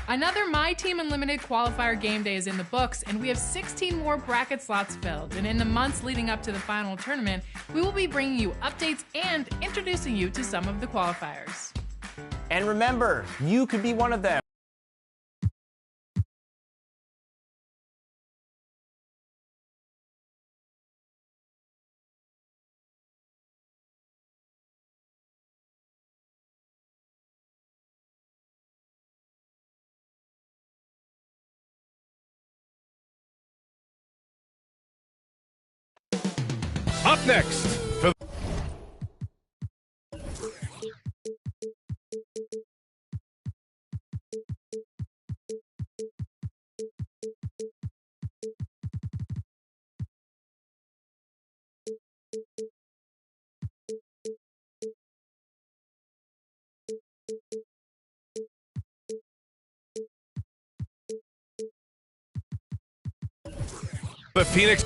Another My Team Unlimited qualifier game day is in the books, and we have 16 more bracket slots filled. And in the months leading up to the final tournament, we will be bringing you updates and introducing you to some of the qualifiers. And remember, you could be one of them. Up next, for the Phoenix.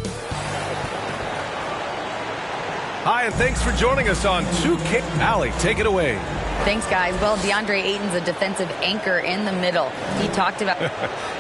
Hi, and thanks for joining us on 2K. Allie, take it away. Thanks, guys. Well, DeAndre Ayton's a defensive anchor in the middle. He talked about...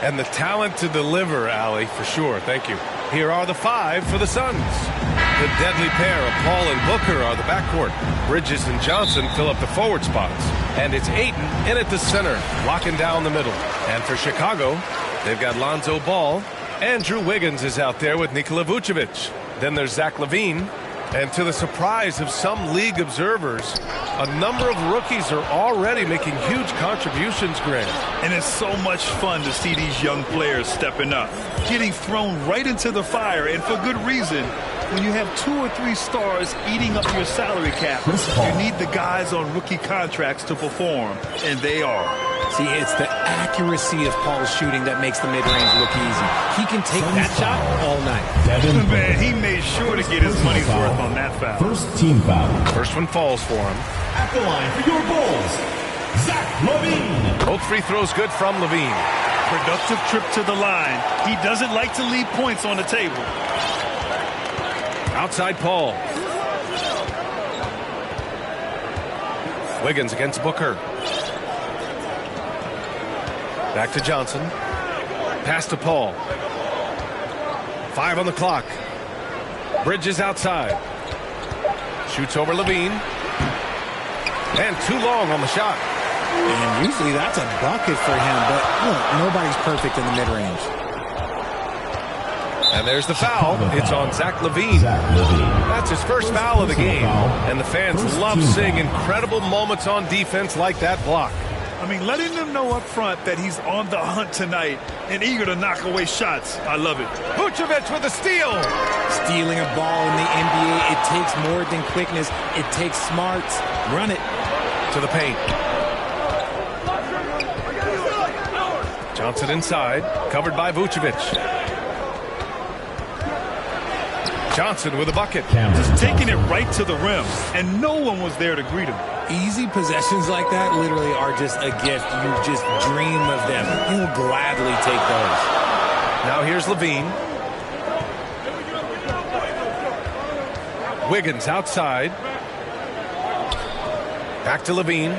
And the talent to deliver, Allie, for sure. Thank you. Here are the five for the Suns. The deadly pair of Paul and Booker are the backcourt. Bridges and Johnson fill up the forward spots. And it's Ayton in at the center, locking down the middle. And for Chicago, they've got Lonzo Ball. Andrew Wiggins is out there with Nikola Vucevic. Then there's Zach LaVine. And to the surprise of some league observers, a number of rookies are already making huge contributions, Grant. And it's so much fun to see these young players stepping up, getting thrown right into the fire, and for good reason. When you have 2 or 3 stars eating up your salary cap, you need the guys on rookie contracts to perform, and they are. See, it's the accuracy of Paul's shooting that makes the mid-range look easy. He can take that shot all night. Man, he made sure to get his money's worth on that foul. First team foul. First one falls for him. At the line for your Bulls, Zach LaVine. Both free throws good from LaVine. Productive trip to the line. He doesn't like to leave points on the table. Outside Paul. Wiggins against Booker. Back to Johnson. Pass to Paul. 5 on the clock. Bridges outside. Shoots over LaVine. And too long on the shot. And usually that's a bucket for him, but look, nobody's perfect in the mid-range. And there's the foul. It's on Zach LaVine. That's his first foul of the game. And the fans love seeing incredible moments on defense like that block. I mean, letting them know up front that he's on the hunt tonight and eager to knock away shots. I love it. Vucevic with a steal. Stealing a ball in the NBA, it takes more than quickness. It takes smarts. Run it. To the paint. Johnson inside, covered by Vucevic. Johnson with a bucket. Just taking it right to the rim, and no one was there to greet him. Easy possessions like that literally are just a gift. You just dream of them. You'll gladly take those. Now here's LaVine. Wiggins outside. Back to LaVine.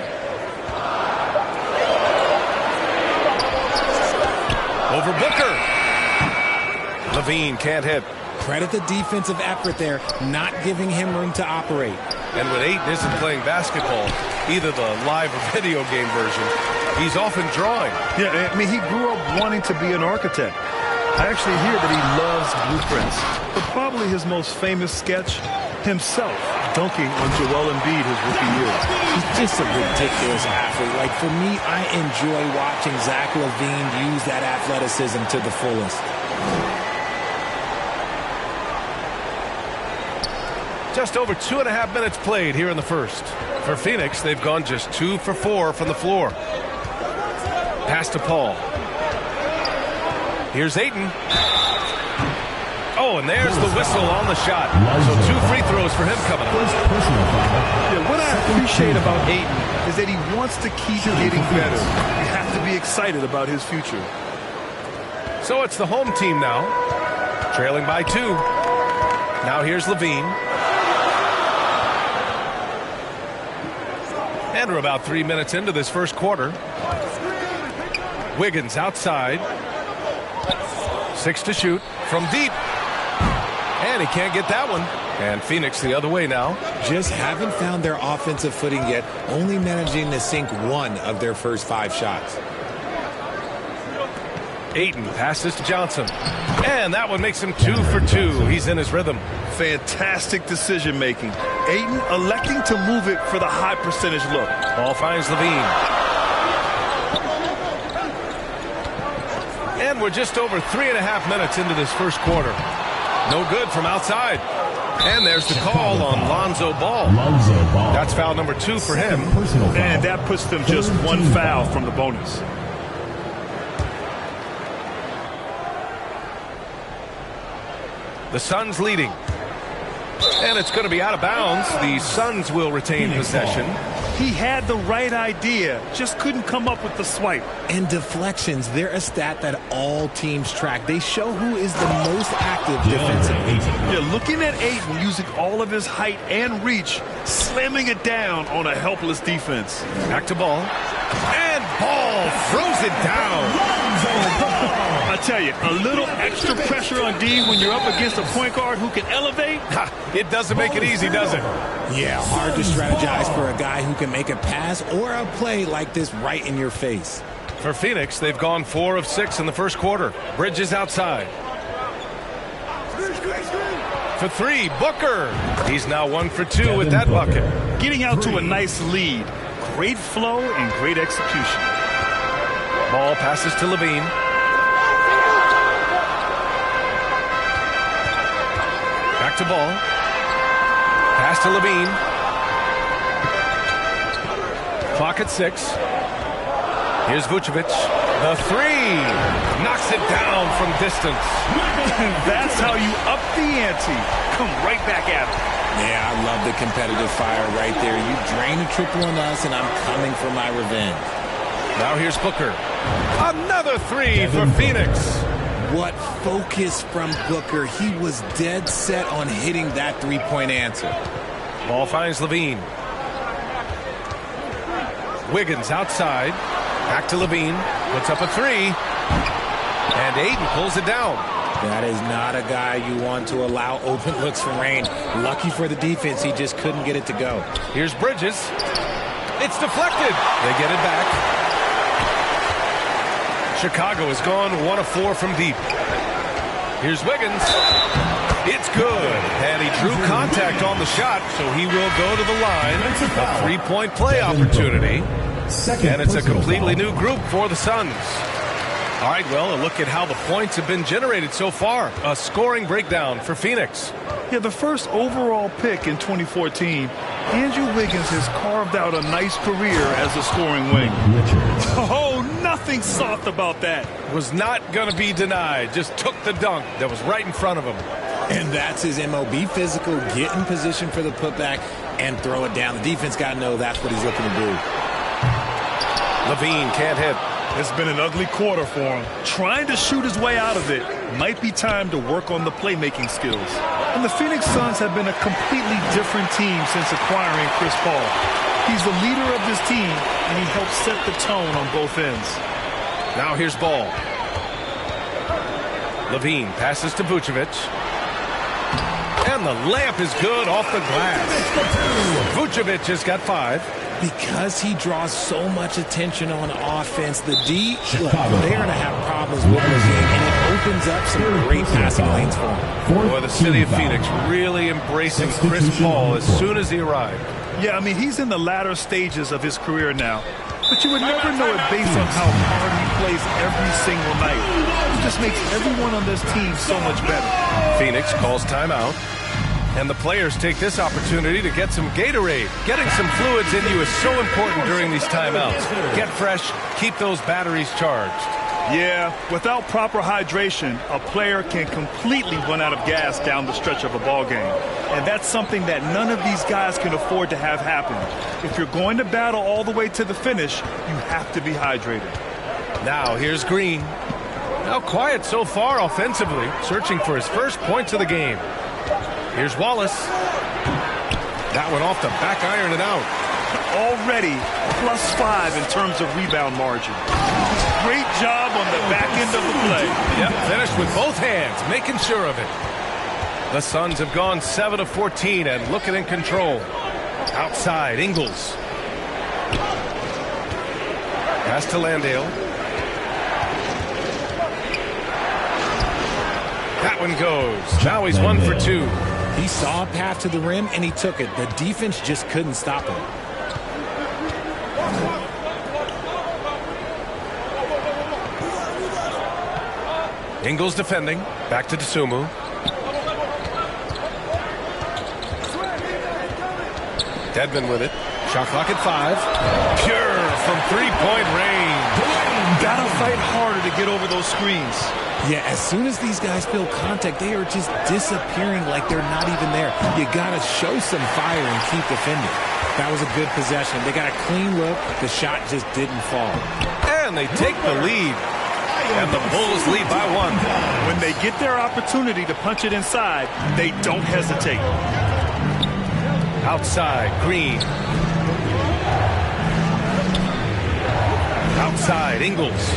Over Booker. LaVine can't hit. Credit the defensive effort there, not giving him room to operate. And when Ayton isn't playing basketball, either the live or video game version, he's often drawing. Yeah, I mean, he grew up wanting to be an architect. I actually hear that he loves blueprints. But probably his most famous sketch, himself dunking on Joel Embiid his rookie year. He's just a ridiculous athlete. Like, for me, I enjoy watching Zach LaVine use that athleticism to the fullest. Just over 2.5 minutes played here in the first. For Phoenix, they've gone just 2 for 4 from the floor. Pass to Paul. Here's Ayton. Oh, and there's the whistle on the shot. So 2 free throws for him coming up. Yeah, what I appreciate about Ayton is that he wants to keep getting better. You have to be excited about his future. So it's the home team now, trailing by 2. Now here's LaVine. And we're about 3 minutes into this first quarter. Wiggins outside. 6 to shoot from deep. And he can't get that one. And Phoenix the other way now. Just haven't found their offensive footing yet, only managing to sink 1 of their first 5 shots. Ayton passes to Johnson. And that one makes him 2 for 2. He's in his rhythm. Fantastic decision making. Ayton electing to move it for the high percentage look. Ball finds Levine. And we're just over 3.5 minutes into this first quarter. No good from outside. And there's the call on Lonzo Ball. That's foul number 2 for him. And that puts them just 1 foul from the bonus. The Suns leading. And it's going to be out of bounds. The Suns will retain possession. He had the right idea, just couldn't come up with the swipe. And deflections, they're a stat that all teams track. They show who is the most active defensively. Yeah, looking at Ayton using all of his height and reach, slamming it down on a helpless defense. Back to Ball. And Ball throws it down. I tell you, a little extra pressure on D when you're up against a point guard who can elevate. It doesn't make it easy, does it? Yeah, hard to strategize for a guy who can make a pass or a play like this right in your face. For Phoenix, they've gone 4 of 6 in the first quarter. Bridges outside. For 3, Booker. He's now 1 for 2 with that bucket. Getting out to a nice lead. Great flow and great execution. Ball passes to Levine. Back to Ball. Pass to Levine. Clock at 6. Here's Vucevic. The 3. Knocks it down from distance. That's how you up the ante. Come right back at it. Yeah, I love the competitive fire right there. You drain a triple on us, and I'm coming for my revenge. Now here's Booker. Another 3 for Phoenix. What focus from Booker. He was dead set on hitting that 3-point answer. Ball finds Levine. Wiggins outside. Back to Levine. Puts up a 3. And Ayton pulls it down. That is not a guy you want to allow open looks from range. Lucky for the defense, he just couldn't get it to go. Here's Bridges. It's deflected. They get it back. Chicago has gone 1 of 4 from deep. Here's Wiggins. It's good. And he drew contact on the shot, so he will go to the line. A 3-point play opportunity. And it's a completely new group for the Suns. All right, well, a look at how the points have been generated so far. A scoring breakdown for Phoenix. Yeah, the first overall pick in 2014, Andrew Wiggins has carved out a nice career as a scoring wing. Oh, nothing soft about that. Was not going to be denied. Just took the dunk that was right in front of him. And that's his MO. Be physical, get in position for the putback, and throw it down. The defense got to know that's what he's looking to do. Levine can't hit. It's been an ugly quarter for him. Trying to shoot his way out of it. Might be time to work on the playmaking skills. And the Phoenix Suns have been a completely different team since acquiring Chris Paul. He's the leader of this team, and he helps set the tone on both ends. Now here's Ball. Levine passes to Vucevic. And the layup is good off the glass. Vucevic has got 5. Because he draws so much attention on offense, the D, look, they're going to have problems with the game, and it opens up some great passing lanes for him. Boy, the city of Phoenix really embracing Chris Paul as soon as he arrived. Yeah, I mean, he's in the latter stages of his career now. But you would never know it based on how hard he plays every single night. It just makes everyone on this team so much better. Phoenix calls timeout. And the players take this opportunity to get some Gatorade. Getting some fluids in you is so important during these timeouts. Get fresh, keep those batteries charged. Yeah, without proper hydration, a player can completely run out of gas down the stretch of a ball game. And that's something that none of these guys can afford to have happen. If you're going to battle all the way to the finish, you have to be hydrated. Now here's Green. Now quiet so far offensively, searching for his first points of the game. Here's Wallace. That one off the back iron and out. already +5 in terms of rebound margin. Great job on the back end of the play. Yep, finished with both hands, making sure of it. The Suns have gone 7 of 14 and looking in control. Outside, Ingles. Pass to Landale. That one goes. Now he's 1 for 2. He saw a path to the rim, and he took it. The defense just couldn't stop him. Ingles defending. Back to Dosunmu. Dedmon with it. Shot clock at 5. Pure from three-point range. Gotta fight harder to get over those screens. Yeah, as soon as these guys feel contact, they are just disappearing like they're not even there. You got to show some fire and keep defending. That was a good possession. They got a clean look. The shot just didn't fall. And they take the lead. And the Bulls lead by 1. When they get their opportunity to punch it inside, they don't hesitate. Outside, Green. Outside, Ingles.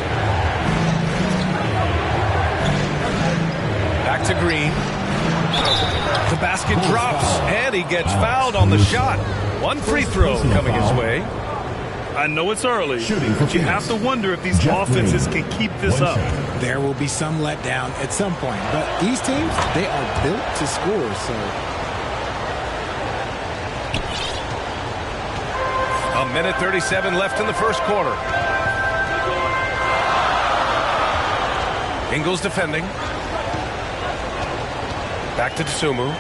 Back to Green. The basket drops, and he gets fouled on the shot. One free throw coming his way. I know it's early, but you have to wonder if these offenses can keep this up. There will be some letdown at some point, but these teams, they are built to score, so... A minute 37 left in the first quarter. Ingles defending. Back to Dosunmu.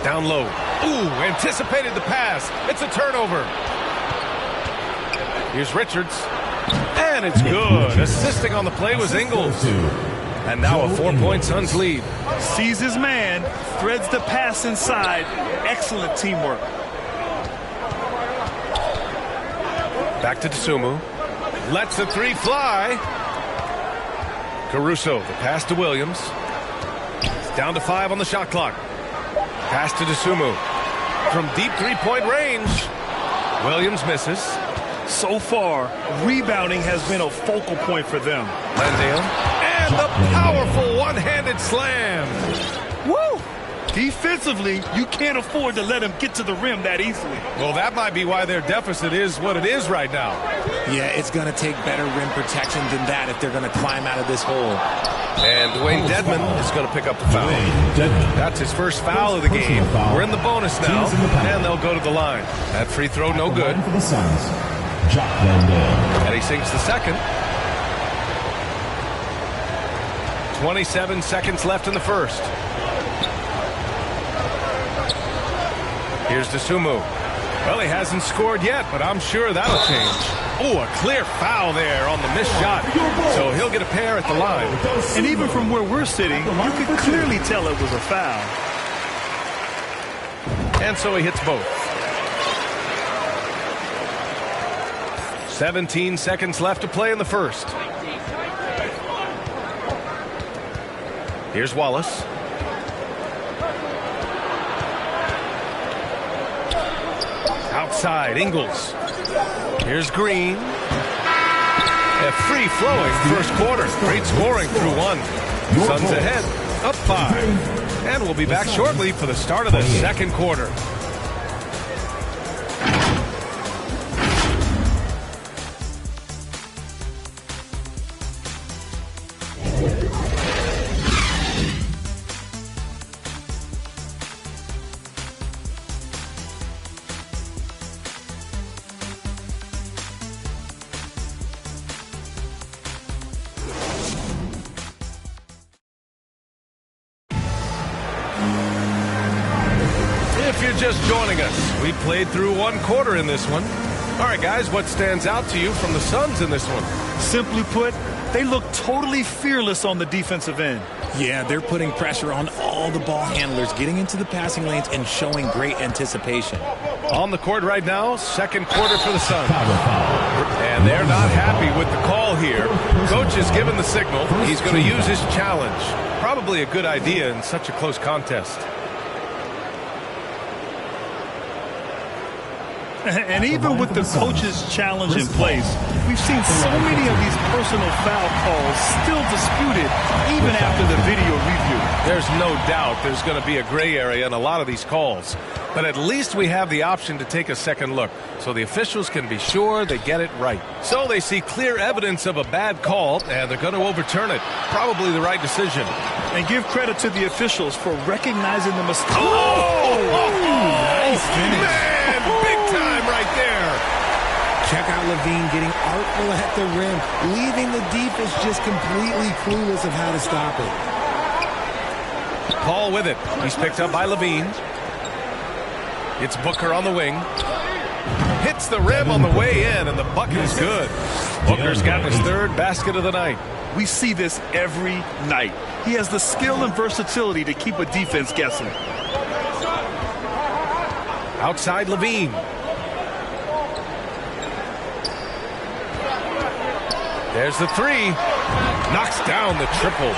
Down low. Ooh, anticipated the pass. It's a turnover. Here's Richards. And it's good. Assisting on the play was Ingles. And now a 4-point Suns lead. Sees his man, threads the pass inside. Excellent teamwork. Back to Dosunmu. Lets the three fly. Caruso, the pass to Williams. It's down to 5 on the shot clock. Pass to Dosunmu. From deep three-point range. Williams misses. So far, rebounding has been a focal point for them. Landale. And the powerful one-handed slam. Woo! Defensively, you can't afford to let him get to the rim that easily. Well, that might be why their deficit is what it is right now. Yeah, it's going to take better rim protection than that if they're going to climb out of this hole. And Dwayne Dedmon is going to pick up the foul. That's his first foul of the game. We're in the bonus now, and they'll go to the line. That free throw, no good. And he sinks the second. 27 seconds left in the first. Here's Dosunmu. Well, he hasn't scored yet, but I'm sure that'll change. Oh, a clear foul there on the missed shot. So he'll get a pair at the line. And even from where we're sitting, you can clearly tell it was a foul. And so he hits both. 17 seconds left to play in the first. Here's Wallace. Outside, Ingles. Here's Green. A free-flowing first quarter. Great scoring through 1. Suns ahead, up 5. And we'll be back shortly for the start of the second quarter. If you're just joining us, we played through 1 quarter in this one. All right, guys, what stands out to you from the Suns in this one? Simply put, they look totally fearless on the defensive end. Yeah, they're putting pressure on all the ball handlers, getting into the passing lanes and showing great anticipation. On the court right now, second quarter for the Suns. And they're not happy with the call here. Coach has given the signal. He's going to use his challenge. Probably a good idea in such a close contest. And even with the coach's challenge in place, we've seen so many of these personal foul calls still disputed even after the video review. There's no doubt there's going to be a gray area in a lot of these calls. But at least we have the option to take a second look, so the officials can be sure they get it right. So they see clear evidence of a bad call, and they're going to overturn it. Probably the right decision. And give credit to the officials for recognizing the mistake. Nice finish. Man, big time right there. Check out Levine getting artful at the rim, leaving the defense just completely clueless of how to stop it. Paul with it. He's picked up by Levine. It's Booker on the wing. Hits the rim on the way in, and the bucket is good. Booker's got his third basket of the night. We see this every night. He has the skill and versatility to keep a defense guessing. Outside Levine. There's the three. Knocks down the triple.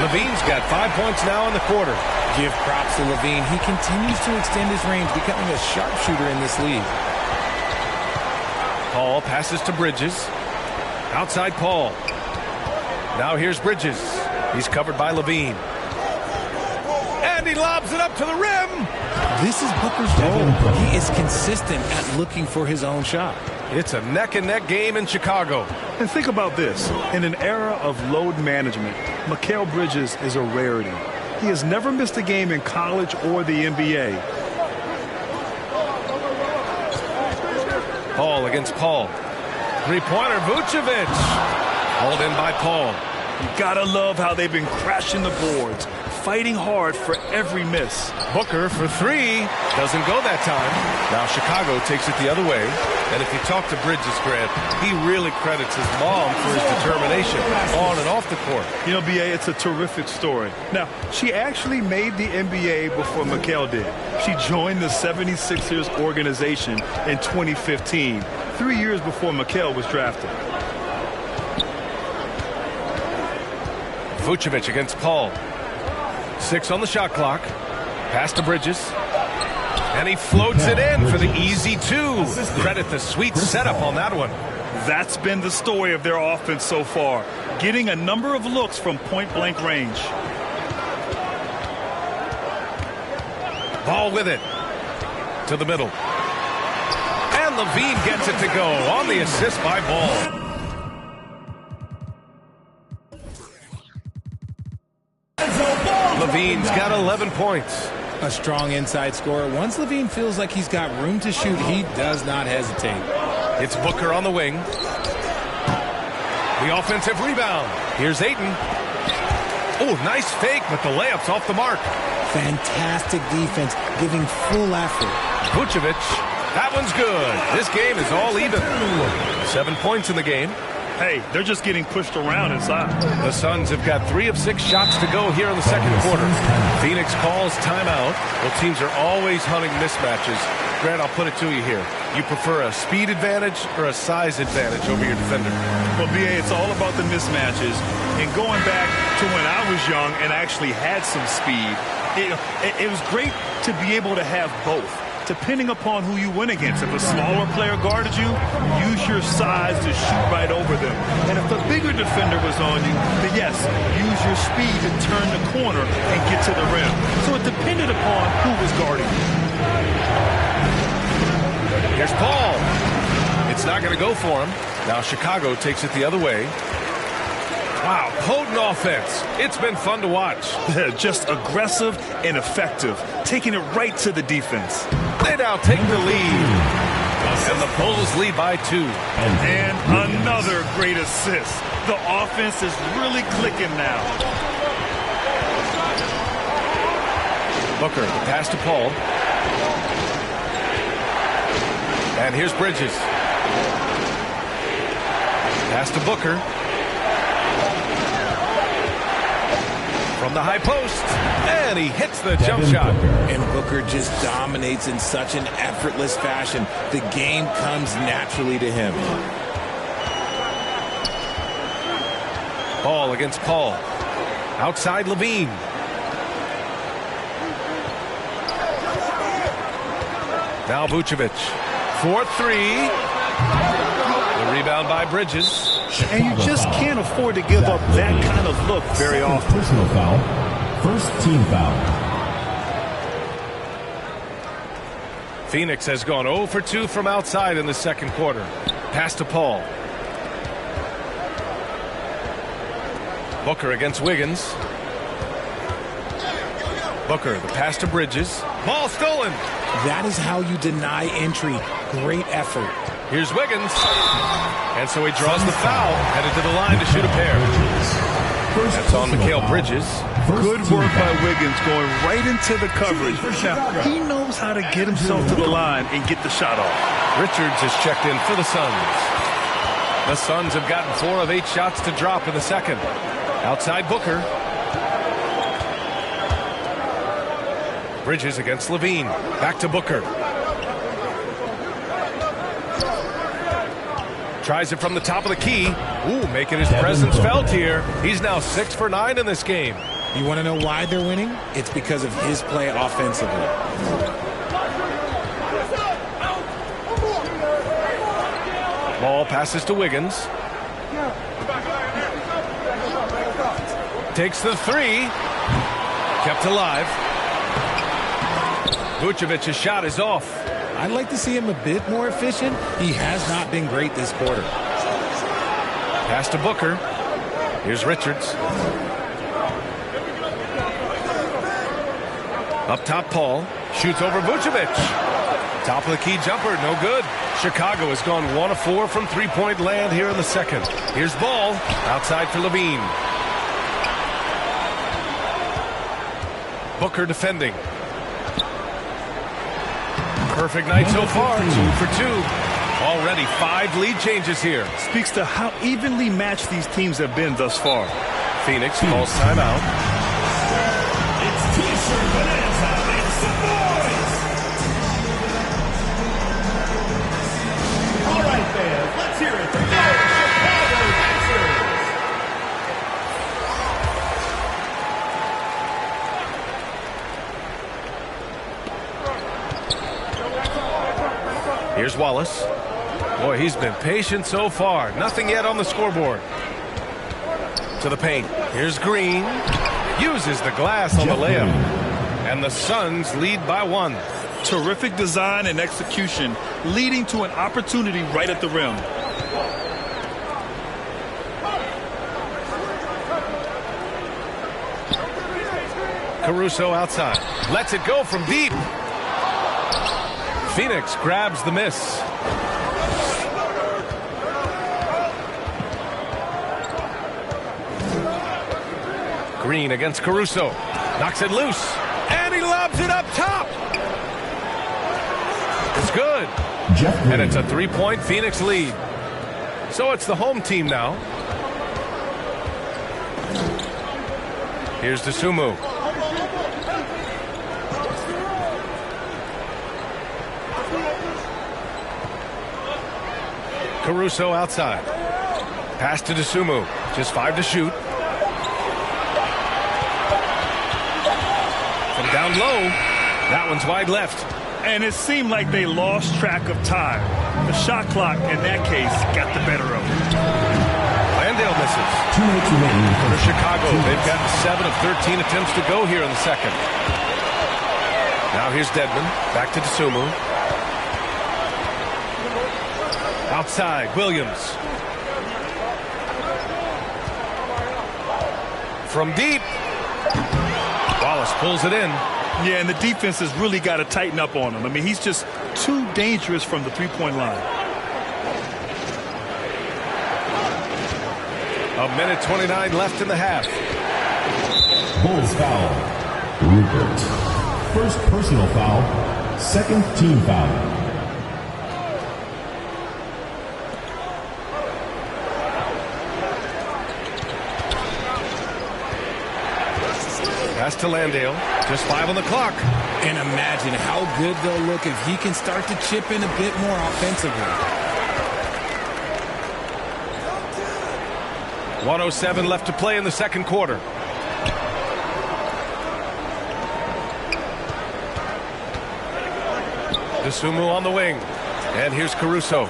Levine's got 5 points now in the quarter. Give props to Levine. He continues to extend his range, becoming a sharpshooter in this league. Paul passes to Bridges. Outside Paul. Now here's Bridges. He's covered by Levine. And he lobs it up to the rim. This is Booker's role. He is consistent at looking for his own shot. It's a neck-and-neck game in Chicago. And think about this. In an era of load management, Mikal Bridges is a rarity. He has never missed a game in college or the NBA. Paul against Paul. Three-pointer, Vucevic. Hauled in by Paul. You gotta love how they've been crashing the boards, fighting hard for every miss. Booker for three. Doesn't go that time. Now Chicago takes it the other way. And if you talk to Bridges, Grant, he really credits his mom for his determination on and off the court. You know, B.A., it's a terrific story. Now, she actually made the NBA before Mikal did. She joined the 76ers organization in 2015, 3 years before Mikal was drafted. Vucevic against Paul. 6 on the shot clock. Pass to Bridges. And he floats it in for the easy two. Credit the sweet setup on that one. That's been the story of their offense so far, getting a number of looks from point-blank range. Ball with it. To the middle. And Levine gets it to go on the assist by Ball. Levine's got 11 points. A strong inside scorer. Once Levine feels like he's got room to shoot, he does not hesitate. It's Booker on the wing. The offensive rebound. Here's Ayton. Oh, nice fake, but the layup's off the mark. Fantastic defense, giving full effort. Vucevic. That one's good. This game is all even. 7 points in the game. Hey, they're just getting pushed around inside. The Suns have got 3 of 6 shots to go here in the second quarter. Phoenix calls timeout. Well, teams are always hunting mismatches. Grant, I'll put it to you here. You prefer a speed advantage or a size advantage over your defender? Well, B.A., it's all about the mismatches. And going back to when I was young and actually had some speed, it was great to be able to have both, depending upon who you went against. If a smaller player guarded you, use your size to shoot right over them. And if a bigger defender was on you, then yes, use your speed to turn the corner and get to the rim. So it depended upon who was guarding you. Here's Paul. It's not going to go for him. Now Chicago takes it the other way. Wow, potent offense. It's been fun to watch. Just aggressive and effective, taking it right to the defense. They now take the lead. And the Bulls lead by 2. And another great assist. The offense is really clicking now. Booker, the pass to Paul. And here's Bridges. Pass to Booker. From the high post, and he hits the jump shot. And Booker just dominates in such an effortless fashion. The game comes naturally to him. Ball against Paul. Outside Levine. Now Vucevic. for three. The rebound by Bridges. And you just can't afford to give up that kind of look very often. Personal foul. First team foul. Phoenix has gone 0 for 2 from outside in the second quarter. Pass to Paul. Booker against Wiggins. Booker, the pass to Bridges. Ball stolen. That is how you deny entry. Great effort. Here's Wiggins. And so he draws the foul, headed to the line to shoot a pair. That's on Mikal Bridges. Good work by Wiggins going right into the coverage. Now, he knows how to get himself to the line and get the shot off. Richards is checked in for the Suns. The Suns have gotten 4 of 8 shots to drop in the second. Outside Booker. Bridges against Levine. Back to Booker. Tries it from the top of the key. Ooh, making his presence felt here. He's now 6 for 9 in this game. You want to know why they're winning? It's because of his play offensively. Ball passes to Wiggins. Takes the three. Kept alive. Vucevic's shot is off. I'd like to see him a bit more efficient. He has not been great this quarter. Pass to Booker. Here's Richards. Up top, Paul. Shoots over Vucevic. Top of the key jumper, no good. Chicago has gone 1 of 4 from three-point land here in the second. Here's Ball. Outside for Levine. Booker defending. Perfect night so far, 2 for 2. Already 5 lead changes here. Speaks to how evenly matched these teams have been thus far. Phoenix calls timeout. It's T-shirt bonanza. It's the boys. All right, fans, let's hear it for your Chicago Pacers. Here's Wallace. Boy, he's been patient so far. Nothing yet on the scoreboard. To the paint. Here's Green. Uses the glass on the layup. And the Suns lead by 1. Terrific design and execution, leading to an opportunity right at the rim. Caruso outside. Lets it go from deep. Phoenix grabs the miss. Green against Caruso. Knocks it loose. And he lobs it up top. It's good. And it's a 3-point Phoenix lead. So it's the home team now. Here's Dosunmu. Caruso outside. Pass to Dosunmu. Just 5 to shoot. From down low. That one's wide left. And it seemed like they lost track of time. The shot clock, in that case, got the better of it. Landale misses. For Chicago, they've got 7 of 13 attempts to go here in the second. Now here's Dedmon. Back to Dosunmu. Outside, Williams. From deep. Wallace pulls it in. Yeah, and the defense has really got to tighten up on him. I mean, he's just too dangerous from the three-point line. A minute 29 left in the half. Bulls foul. Rupert. First personal foul. Second team foul. Pass to Landale. Just 5 on the clock. And imagine how good they'll look if he can start to chip in a bit more offensively. 1:07 left to play in the second quarter. Dosunmu on the wing. And here's Caruso.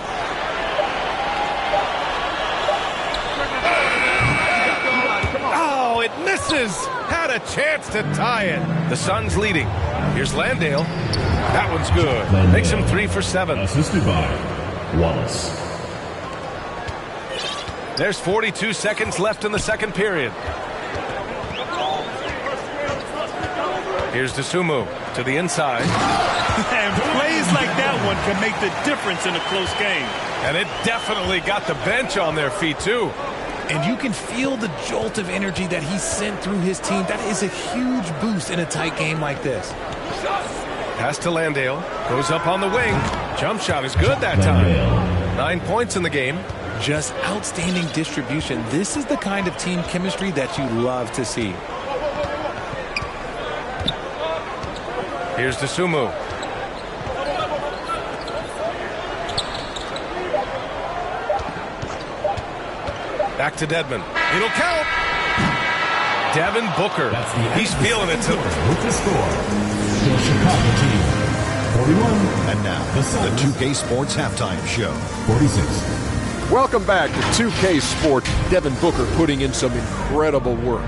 Oh, it misses. Had a chance to tie it. The Suns leading. Here's Landale. That one's good. Makes him 3 for 7. Assisted by Wallace. There's 42 seconds left in the second period. Here's Dosunmu to the inside. And plays like that one can make the difference in a close game. And it definitely got the bench on their feet, too. And you can feel the jolt of energy that he sent through his team. That is a huge boost in a tight game like this. Pass to Landale. Goes up on the wing. Jump shot is good that time. 9 points in the game. Just outstanding distribution. This is the kind of team chemistry that you love to see. Here's Dosunmu. Back to Dedmon. It'll count. Devin Booker. He's feeling it tonight. With the score, the Chicago team, 41. And now, the 2K Sports Halftime Show. 46. Welcome back to 2K Sports. Devin Booker putting in some incredible work.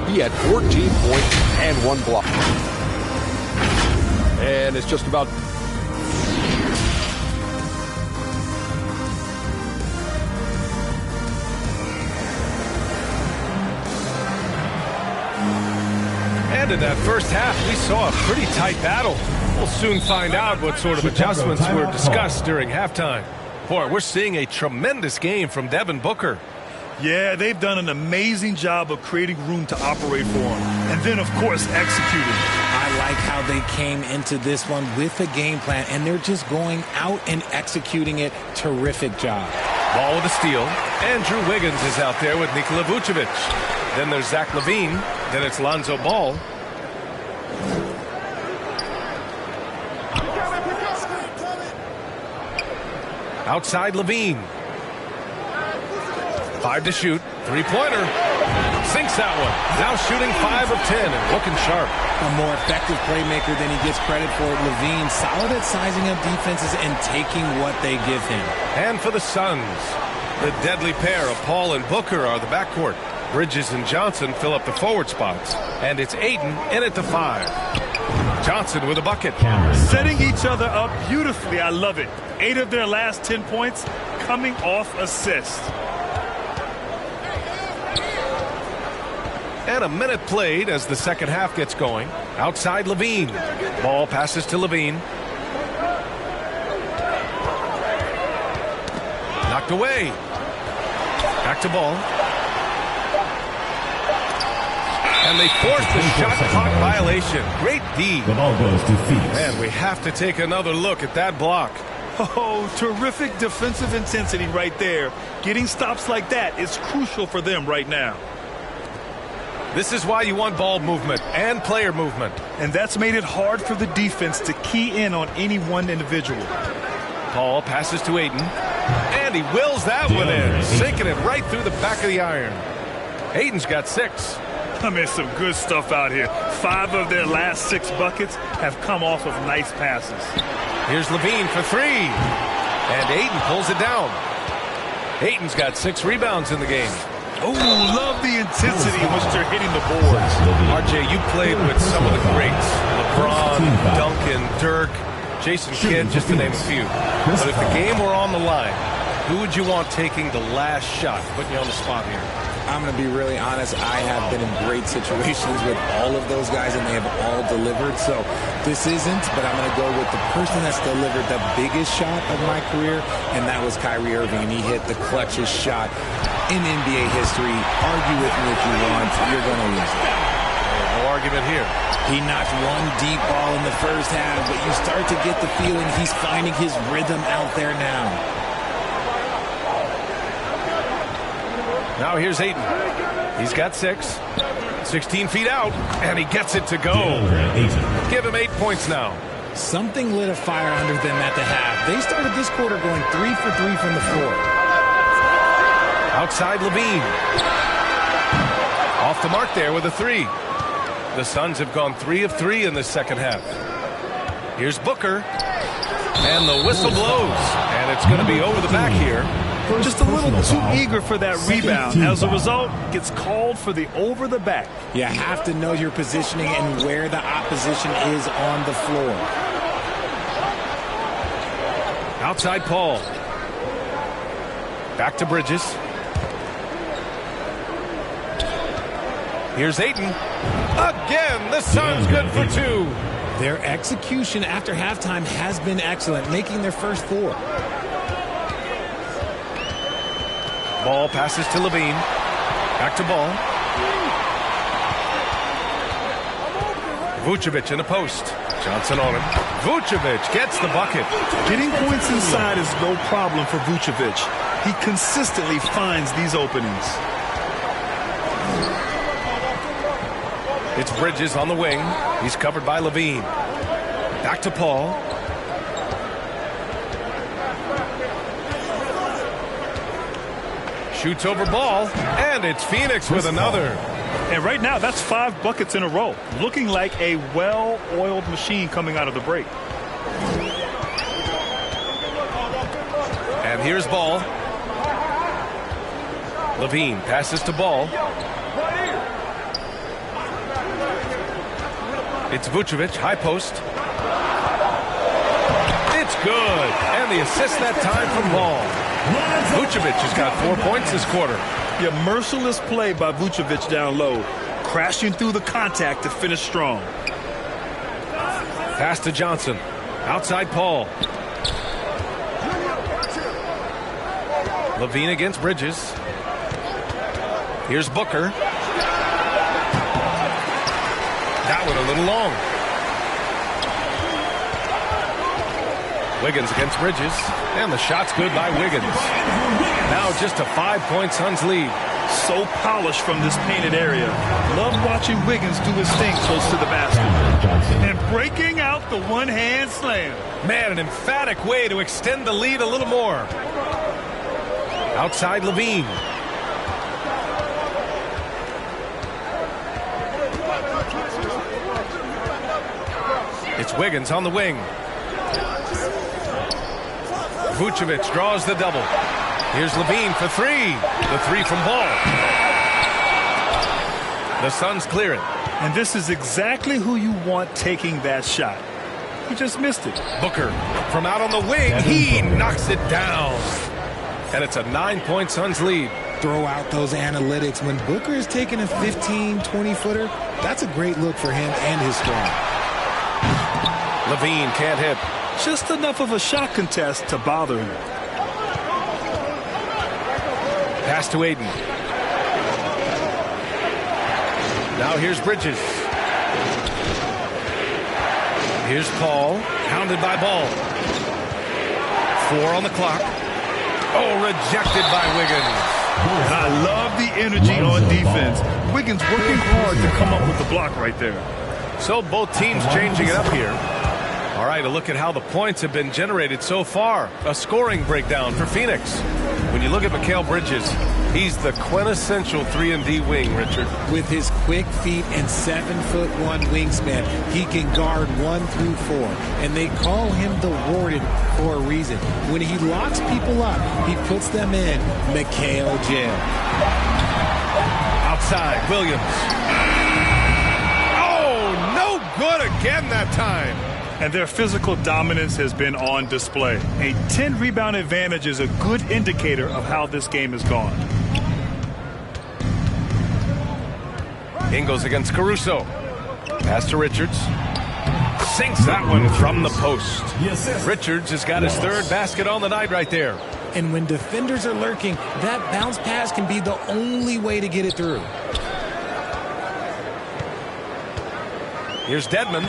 He had 14 points and 1 block. And it's just about... And in that first half, we saw a pretty tight battle. We'll soon find out what sort of adjustments were discussed during halftime. Boy, we're seeing a tremendous game from Devin Booker. Yeah, they've done an amazing job of creating room to operate for him. And then, of course, executing. I like how they came into this one with a game plan, and they're just going out and executing it. Terrific job. Ball with a steal. Andrew Wiggins is out there with Nikola Vucevic. Then there's Zach LaVine. Then it's Lonzo Ball. Outside LaVine. 5 to shoot. Three-pointer. Sinks that one. Now shooting 5 of 10 and looking sharp. A more effective playmaker than he gets credit for. LaVine solid at sizing up defenses and taking what they give him. And for the Suns, the deadly pair of Paul and Booker are the backcourt. Bridges and Johnson fill up the forward spots. And it's Ayton in at the 5. Johnson with a bucket. Setting each other up beautifully. I love it. 8 of their last 10 points coming off assists. And a minute played as the second half gets going. Outside LaVine. Ball passes to LaVine. Knocked away. Back to Ball. And they forced the shot clock violation. Great D. The ball goes to Phoenix. And we have to take another look at that block. Oh, terrific defensive intensity right there. Getting stops like that is crucial for them right now. This is why you want ball movement and player movement. And that's made it hard for the defense to key in on any one individual. Paul passes to Ayton. And he wills that one in, sinking it right through the back of the iron. Ayton's got 6. I mean, some good stuff out here. 5 of their last 6 buckets have come off of nice passes. Here's LaVine for 3. And Ayton pulls it down. Ayton's got 6 rebounds in the game. Oh, love the intensity in which they're hitting the boards. RJ, you played with some of the greats. LeBron, Duncan, Dirk, Jason Kidd, just to name a few. But if the game were on the line, who would you want taking the last shot? Putting you on the spot here. I'm going to be really honest. I have been in great situations with all of those guys, and they have all delivered. So this isn't, but I'm going to go with the person that's delivered the biggest shot of my career, and that was Kyrie Irving. He hit the clutchest shot in NBA history. Argue with me if you want. You're going to lose it. No argument here. He knocked one deep ball in the first half, but you start to get the feeling he's finding his rhythm out there now. Now here's Ayton. He's got 6. 16 feet out, and he gets it to go. Give him 8 points now. Something lit a fire under them at the half. They started this quarter going 3 for 3 from the floor. Outside LaVine. Off the mark there with a 3. The Suns have gone 3 of 3 in the second half. Here's Booker. And the whistle blows. And it's going to be over the back here. Just a little too eager for that rebound. As a result, gets called for the over the back. You have to know your positioning and where the opposition is on the floor. Outside Paul. Back to Bridges. Here's Ayton. Again, the Suns good for two. Their execution after halftime has been excellent, making their first 4. Ball passes to Levine. Back to Ball. Vucevic in the post. Johnson on him. Vucevic gets the bucket. Getting points inside is no problem for Vucevic. He consistently finds these openings. It's Bridges on the wing. He's covered by Levine. Back to Paul. Shoots over Ball, and it's Phoenix with another. And right now, that's 5 buckets in a row. Looking like a well-oiled machine coming out of the break. And here's Ball. Levine passes to Ball. It's Vucevic, high post. It's good. And the assist that time from Ball. Vucevic has got 4 points this quarter. Yeah, merciless play by Vucevic down low. Crashing through the contact to finish strong. Pass to Johnson. Outside Paul. Levine against Bridges. Here's Booker. That one a little long. Wiggins against Bridges. And the shot's good by Wiggins. Now just a 5-point Suns lead. So polished from this painted area. Love watching Wiggins do his thing close to the basket. And breaking out the one-hand slam. Man, an emphatic way to extend the lead a little more. Outside Levine. It's Wiggins on the wing. Vucevic draws the double. Here's Levine for 3. The 3 from Ball. The Suns clear it. And this is exactly who you want taking that shot. He just missed it. Booker from out on the wing. He knocks it down. And it's a 9-point Suns lead. Throw out those analytics. When Booker is taking a 15, 20-footer, that's a great look for him and his squad. Levine can't hit. Just enough of a shot contest to bother him. Pass to Ayton. Now here's Bridges. Here's Paul. Hounded by Ball. 4 on the clock. Oh, rejected by Wiggins. And I love the energy on defense. Wiggins working hard to come up with the block right there. So both teams changing it up here. All right, a look at how the points have been generated so far. A scoring breakdown for Phoenix. When you look at Mikal Bridges, he's the quintessential 3-and-D wing, Richard. With his quick feet and 7'1" wingspan, he can guard 1 through 4. And they call him the Warden for a reason. When he locks people up, he puts them in Mikal jail. Outside, Williams. Oh, no good again that time. And their physical dominance has been on display. A 10-rebound advantage is a good indicator of how this game has gone. Ingles against Caruso. Pass to Richards. Sinks that one from the post. Richards has got his 3rd basket on the night right there. And when defenders are lurking, that bounce pass can be the only way to get it through. Here's Dedmon.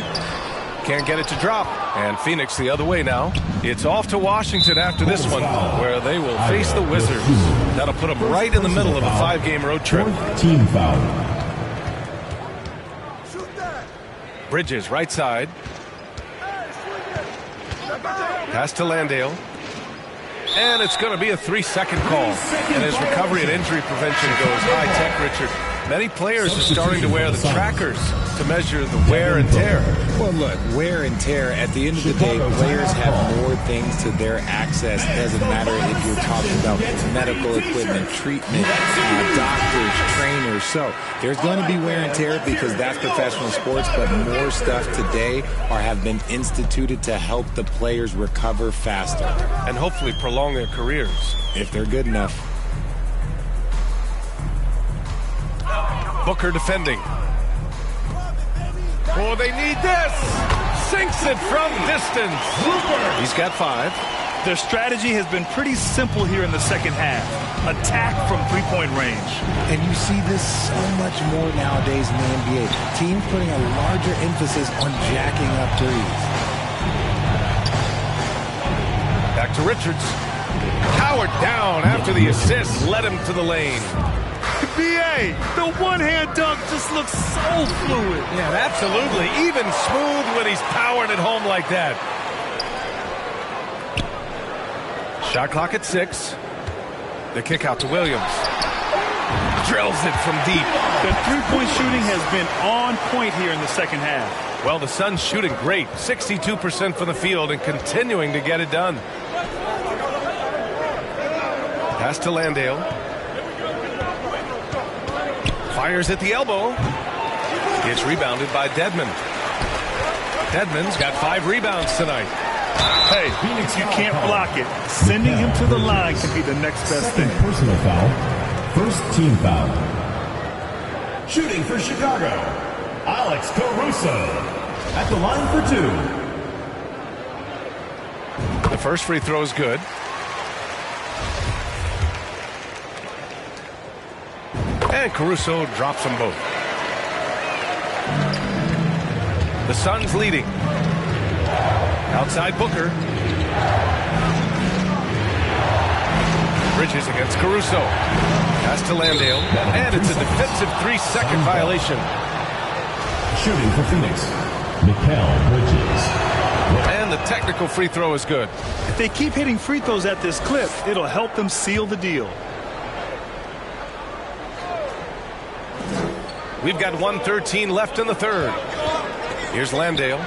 Can't get it to drop. And Phoenix the other way now. It's off to Washington after this one, where they will face the Wizards. That'll put them right in the middle of a 5-game road trip. Team foul. Bridges, right side. Pass to Landale. And it's going to be a 3-second call. And his recovery and injury prevention goes high-tech, Richard. Many players are starting to wear the trackers to measure the wear and tear. Well, look, wear and tear, at the end of the day, players have more things to their access. It doesn't matter if you're talking about medical equipment, treatment, doctors, trainers. So there's going to be wear and tear because that's professional sports, but more stuff today have been instituted to help the players recover faster. And hopefully prolong their careers. If they're good enough. Booker defending. Oh, they need this. Sinks it from distance. He's got 5. Their strategy has been pretty simple here in the second half. Attack from three-point range. And you see this so much more nowadays in the NBA. Teams putting a larger emphasis on jacking up threes. Back to Richards. Powered down after the assist. Led him to the lane. BA, the one-hand dunk just looks so fluid. Yeah, absolutely. Even smooth when he's powering it home like that. Shot clock at 6. The kick out to Williams. Drills it from deep. The three-point shooting has been on point here in the second half. Well, the Suns shooting great. 62% from the field and continuing to get it done. Pass to Landale. Fires at the elbow. It's rebounded by Dedmon. Dedmon's got 5 rebounds tonight. Hey, you can't block it. Sending him to the line can be the next best thing. Personal foul. First team foul. Shooting for Chicago, Alex Caruso. At the line for 2. The first free throw is good. And Caruso drops them both. The Suns leading. Outside Booker. Bridges against Caruso. Pass to Landale. And it's a defensive 3-second violation. Shooting for Phoenix, Mikal Bridges. And the technical free throw is good. If they keep hitting free throws at this clip, it'll help them seal the deal. We've got 1:13 left in the third. Here's Landale.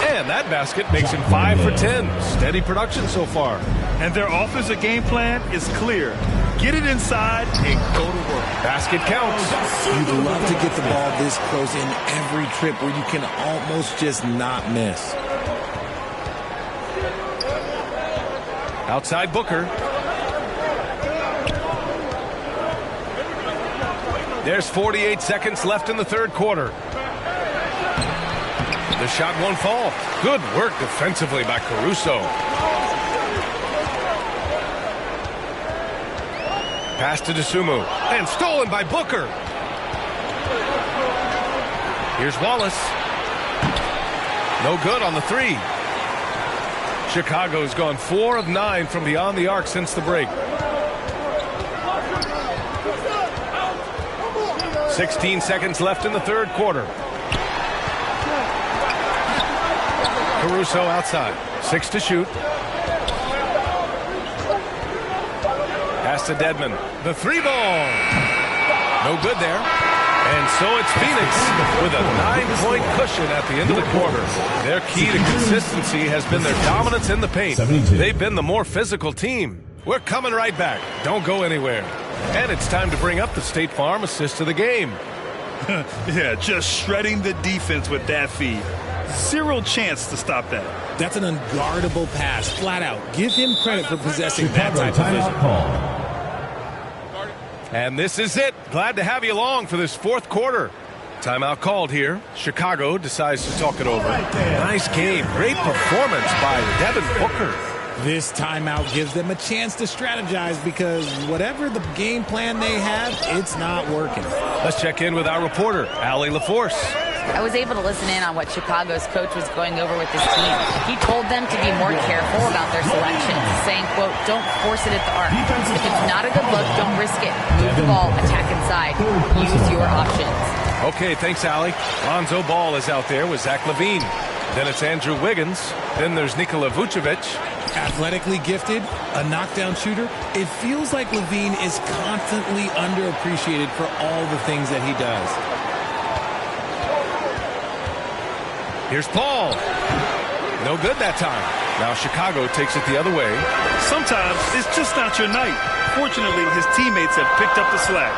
And that basket makes him 5 for 10. Steady production so far. And their offensive game plan is clear. Get it inside and go to work. Basket counts. You'd love to get the ball this close in every trip where you can almost just not miss. Outside Booker. There's 48 seconds left in the third quarter. The shot won't fall. Good work defensively by Caruso. Pass to Dosunmu. And stolen by Booker. Here's Wallace. No good on the 3. Chicago's gone 4 of 9 from beyond the arc since the break. 16 seconds left in the third quarter. Caruso outside. 6 to shoot. Pass to Dedmon. The 3 ball. No good there. And so it's Phoenix with a 9-point cushion at the end of the quarter. Their key to consistency has been their dominance in the paint. They've been the more physical team. We're coming right back. Don't go anywhere. And it's time to bring up the State Farm assist of the game. Yeah, just shredding the defense with that feed. Zero chance to stop that. That's an unguardable pass, flat out. Give him credit for possessing that type of vision. And this is it. Glad to have you along for this fourth quarter. Timeout called here. Chicago decides to talk it over. Nice game. Great performance by Devin Booker. This timeout gives them a chance to strategize because whatever the game plan they have, it's not working. Let's check in with our reporter, Allie LaForce. I was able to listen in on what Chicago's coach was going over with his team. He told them to be more careful about their selections, saying, quote, don't force it at the arc. If it's not a good look, don't risk it. Move the ball, attack inside. Use your options. Okay, thanks, Allie. Lonzo Ball is out there with Zach LaVine. Then it's Andrew Wiggins. Then there's Nikola Vucevic. Athletically gifted, a knockdown shooter. It feels like LaVine is constantly underappreciated for all the things that he does. Here's Paul. No good that time. Now Chicago takes it the other way. Sometimes it's just not your night. Fortunately, his teammates have picked up the slack.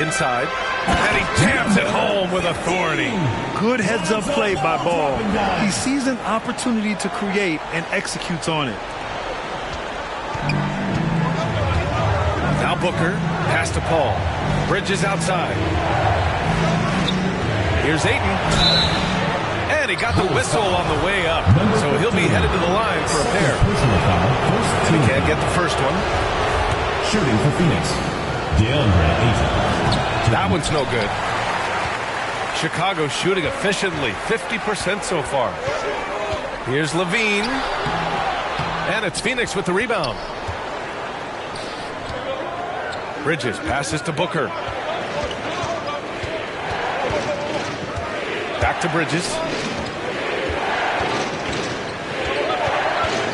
Inside. And he jams it home with authority. Good heads-up play by Ball. He sees an opportunity to create and executes on it. Now Booker. Pass to Paul. Bridges outside. Here's Ayton. And he got the whistle on the way up. So he'll be headed to the line for a pair. And he can't get the first one. Shooting for Phoenix, DeAndre Ayton. That one's no good. Chicago shooting efficiently, 50% so far. Here's Levine. And it's Phoenix with the rebound. Bridges passes to Booker. Back to Bridges.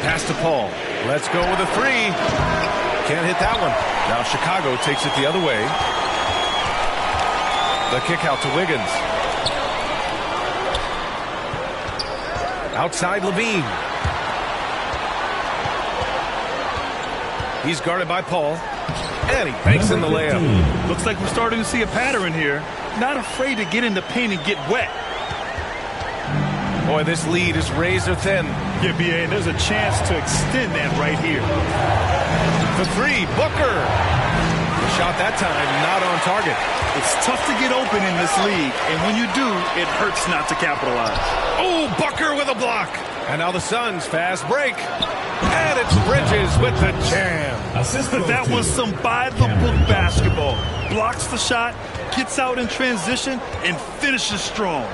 Pass to Paul. Let's go with a three. Can't hit that one. Now Chicago takes it the other way. The kick out to Wiggins. Outside Levine. He's guarded by Paul. And he banks in the layup. Looks like we're starting to see a pattern here. Not afraid to get in the paint and get wet. Boy, this lead is razor thin. Yeah, B.A., and there's a chance to extend that right here. The three, Booker. The shot that time, not on target. It's tough to get open in this league, and when you do, it hurts not to capitalize. Oh, Booker with a block. And now the Suns fast break. And it's Bridges with the jam. That was some by-the-book basketball. Blocks the shot, gets out in transition, and finishes strong.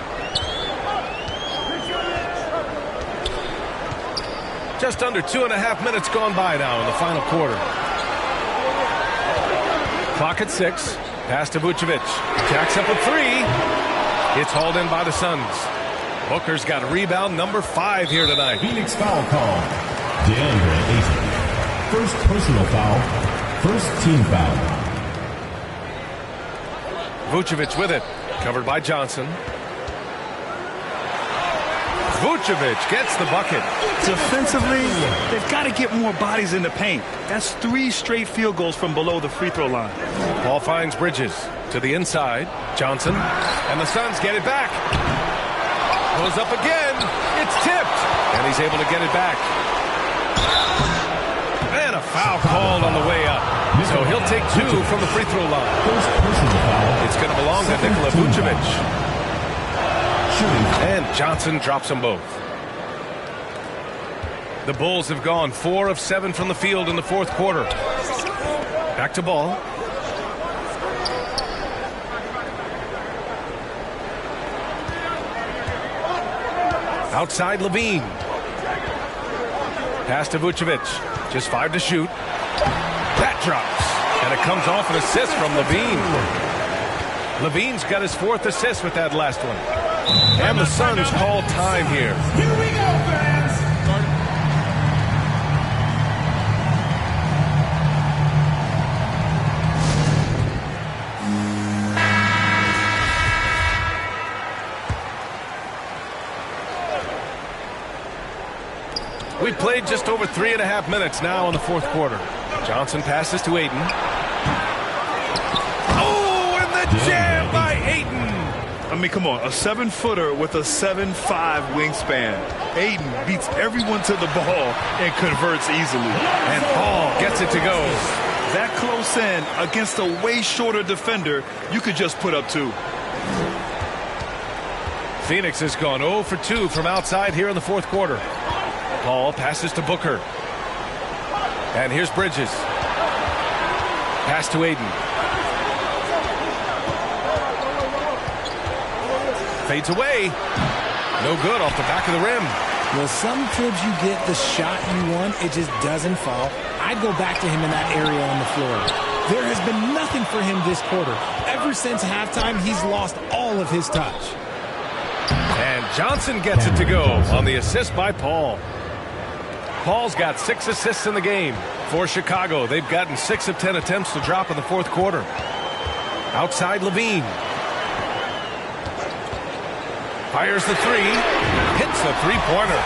Just under 2.5 minutes gone by now in the final quarter. Clock at 6. Pass to Vucevic. Jacks up a three. It's hauled in by the Suns. Booker's got rebound number 5 here tonight. Phoenix foul call. DeAndre Ayton. First personal foul. First team foul. Vucevic with it. Covered by Johnson. Vucevic gets the bucket. Defensively, they've got to get more bodies in the paint. That's 3 straight field goals from below the free throw line. Ball finds Bridges to the inside. Johnson. And the Suns get it back. Goes up again. It's tipped. And he's able to get it back. And a foul called on the way up. So he'll take 2 from the free throw line. It's going to belong to Nikola Vucevic. And Johnson drops them both. The Bulls have gone 4 of 7 from the field in the fourth quarter. Back to Ball. Outside Levine. Pass to Vucevic. Just 5 to shoot. That drops. And it comes off an assist from Levine. Levine's got his 4th assist with that last one. And the Suns call time here. Here we go, fans! We've played just over 3.5 minutes now in the fourth quarter. Johnson passes to Ayton. Oh, and the jam by Ayton. I mean, come on, a 7-footer with a 7'5" wingspan. Ayton beats everyone to the ball and converts easily. And Paul gets it to go. That close in against a way shorter defender, you could just put up 2. Phoenix has gone 0 for 2 from outside here in the fourth quarter. Paul passes to Booker. And here's Bridges. Pass to Ayton. Fades away. No good off the back of the rim. Well, some trips you get the shot you want, it just doesn't fall. I'd go back to him in that area on the floor. There has been nothing for him this quarter. Ever since halftime, he's lost all of his touch. And Johnson gets it to go on the assist by Paul. Paul's got 6 assists in the game. For Chicago, they've gotten 6 of 10 attempts to drop in the fourth quarter. Outside Levine. Fires the three. Hits the three-pointer.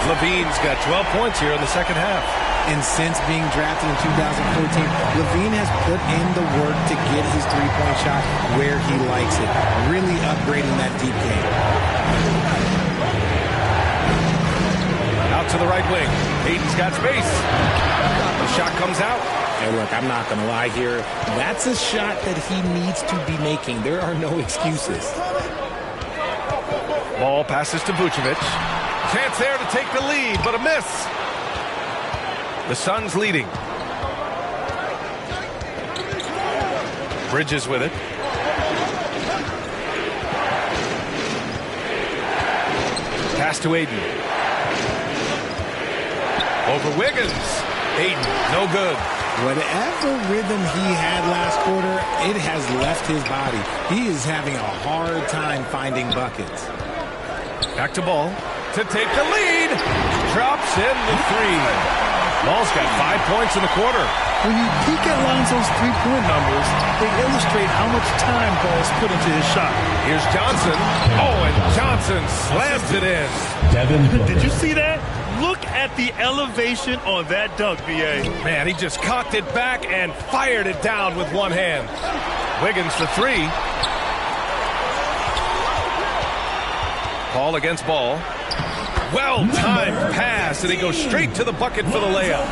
Levine's got 12 points here in the second half. And since being drafted in 2014, Levine has put in the work to get his three-point shot where he likes it, really upgrading that deep game. Out to the right wing. Hayden's got space. The shot comes out. Hey, look, I'm not going to lie here. That's a shot that he needs to be making. There are no excuses. Ball passes to Vucevic. Chance there to take the lead, but a miss. The Suns leading. Bridges with it. Pass to Aiden. Over Wiggins. Aiden, no good. Whatever rhythm he had last quarter, it has left his body. He is having a hard time finding buckets. Back to Ball to take the lead. Drops in the three. Ball's got 5 points in the quarter. When you peek at Lonzo's three-point numbers, they illustrate how much time Ball's put into his shot. Here's Johnson. Oh, and Johnson slams it in. Did you see that? Look at the elevation on that dunk, B.A. Man, he just cocked it back and fired it down with one hand. Wiggins for three. Ball against Ball. Well-timed pass, and he goes straight to the bucket for the layup.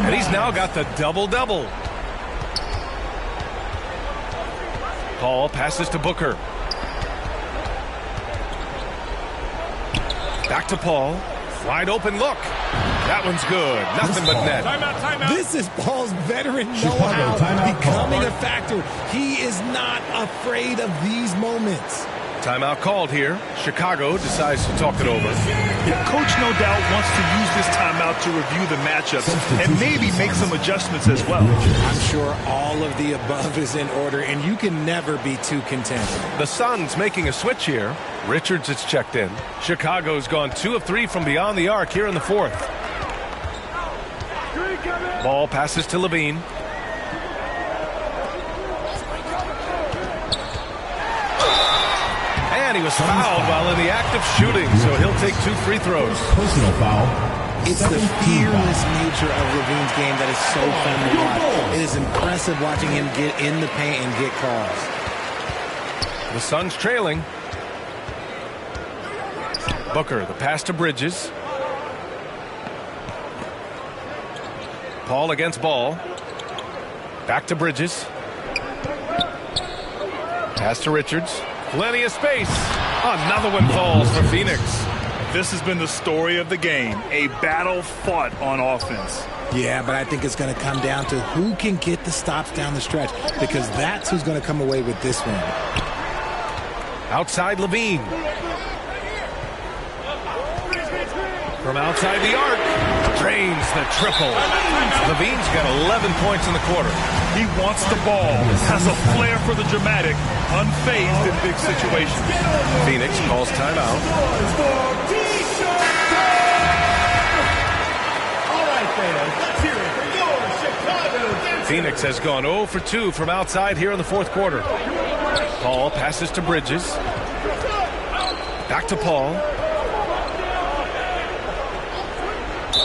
And he's now got the double-double. Ball passes to Booker. Back to Paul. Wide open look. That one's good. Nothing but net. Timeout. This is Paul's veteran know-how becoming a factor. He is not afraid of these moments. Timeout called here. Chicago decides to talk it over. Yeah, Coach no doubt wants to use this timeout to review the matchups and maybe make some adjustments as well. I'm sure all of the above is in order, and you can never be too content. The Suns making a switch here. Richards is checked in. Chicago's gone 2 of 3 from beyond the arc here in the fourth. Ball passes to Levine. And he was fouled while in the act of shooting, so he'll take 2 free throws. Personal foul. It's the fearless nature of Levine's game that is so fun to watch. It is impressive watching him get in the paint and get calls. The Suns trailing. Booker, the pass to Bridges. Paul against Ball. Back to Bridges. Pass to Richards. Plenty of space. Another one falls for Phoenix. This has been the story of the game. A battle fought on offense. Yeah, but I think it's going to come down to who can get the stops down the stretch, because that's who's going to come away with this one. Outside Levine. From outside the arc. Drains the triple. Levine's got 11 points in the quarter. He wants the ball. Has a flair for the dramatic. Unfazed in big situations. Phoenix calls timeout. All right, fans, let's hear it for your Chicago. Phoenix has gone 0 for 2 from outside here in the fourth quarter. Paul passes to Bridges. Back to Paul.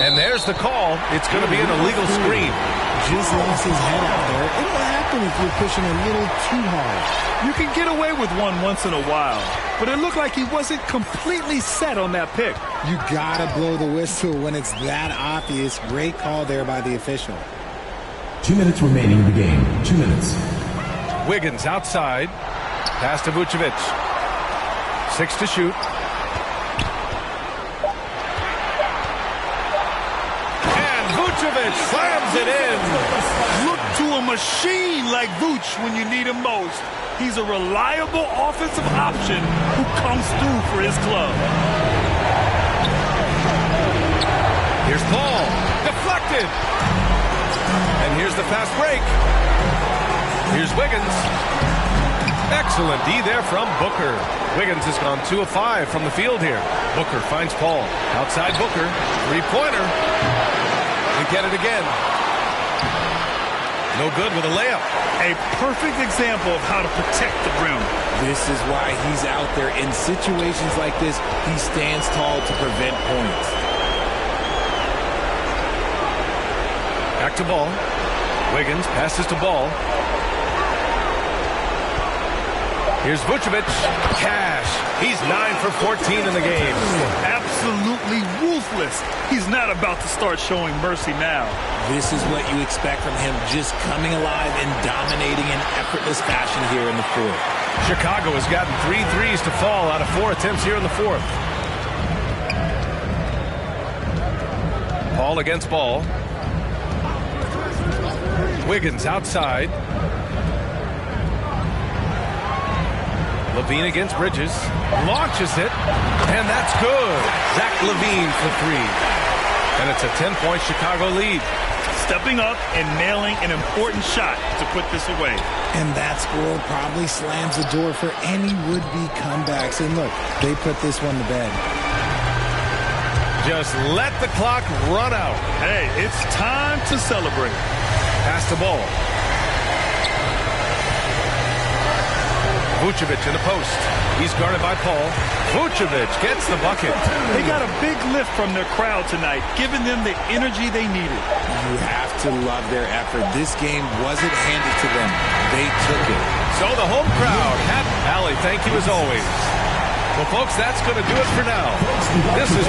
And there's the call. It's going to be an illegal screen. Just lost his head out there. It'll happen if you're pushing a little too hard. You can get away with one once in a while, but it looked like he wasn't completely set on that pick. You gotta blow the whistle when it's that obvious. Great call there by the official. 2 minutes remaining in the game. 2 minutes. Wiggins outside. Pass to Vucevic. 6 to shoot. Vucevic slams it in. Look to a machine like Vooch when you need him most. He's a reliable offensive option who comes through for his club. Here's Paul. Deflected. And here's the fast break. Here's Wiggins. Excellent D there from Booker. Wiggins has gone 2 of 5 from the field here. Booker finds Paul. Outside Booker. Three-pointer. We get it again. No good with a layup. A perfect example of how to protect the rim. This is why he's out there. In situations like this, he stands tall to prevent points. Back to Ball. Wiggins passes to Ball. Here's Vucevic. Cash. He's 9 for 14 in the game. Absolutely ruthless. He's not about to start showing mercy now. This is what you expect from him, just coming alive and dominating in effortless fashion here in the fourth. Chicago has gotten 3 threes to fall out of 4 attempts here in the fourth. Ball against Ball. Wiggins outside. Levine against Bridges. Launches it. And that's good. Zach Levine for 3. And it's a 10-point Chicago lead. Stepping up and nailing an important shot to put this away. And that score probably slams the door for any would-be comebacks. And look, they put this one to bed. Just let the clock run out. Hey, it's time to celebrate. Pass the ball. Vucevic in the post. He's guarded by Paul. Vucevic gets the bucket. They got a big lift from their crowd tonight, giving them the energy they needed. You have to love their effort. This game wasn't handed to them. They took it. So the home crowd. Allie, thank you as always. Well, folks, that's going to do it for now. This is...